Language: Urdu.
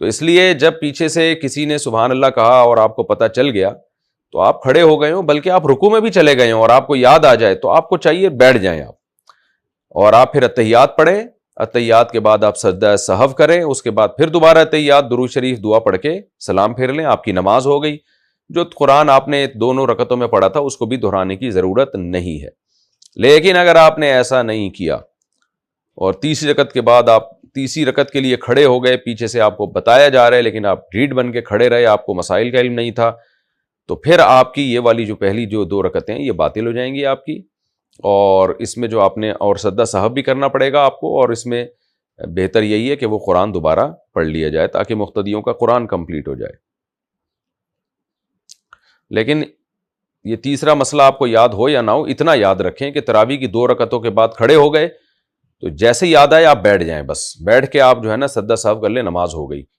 تو اس لیے جب پیچھے سے کسی نے سبحان اللہ کہا اور آپ کو پتہ چل گیا تو آپ کھڑے ہو گئے ہوں، بلکہ آپ رکوع میں بھی چلے گئے ہوں اور آپ کو یاد آ جائے تو آپ کو چاہیے بیٹھ جائیں آپ، اور آپ پھر اتحیات پڑھیں، اتحیات کے بعد آپ سجدہ سہو کریں، اس کے بعد پھر دوبارہ اتحیات، درود شریف، دعا پڑھ کے سلام پھیر لیں، آپ کی نماز ہو گئی۔ جو قرآن آپ نے دونوں رکعتوں میں پڑھا تھا اس کو بھی دہرانے کی ضرورت نہیں ہے۔ لیکن اگر آپ نے ایسا نہیں کیا اور تیسری رکعت کے بعد آپ تیسری رکعت کے لیے کھڑے ہو گئے، پیچھے سے آپ کو بتایا جا رہا ہے لیکن آپ ڈھیٹ بن کے کھڑے رہے، آپ کو مسائل کا علم نہیں تھا، تو پھر آپ کی یہ والی جو پہلی جو 2 رکعتیں ہیں یہ باطل ہو جائیں گی آپ کی، اور اس میں جو آپ نے اور سجدہ سہو بھی کرنا پڑے گا آپ کو، اور اس میں بہتر یہی ہے کہ وہ قرآن دوبارہ پڑھ لیا جائے تاکہ مقتدیوں کا قرآن کمپلیٹ ہو جائے۔ لیکن یہ تیسرا مسئلہ آپ کو یاد ہو یا نہ ہو، اتنا یاد رکھیں کہ تراویح کی 2 رکعتوں کے بعد کھڑے ہو گئے تو جیسے یاد آئے آپ بیٹھ جائیں، بس بیٹھ کے آپ جو ہے نا سجدہ سہو کر لیں، نماز ہو گئی۔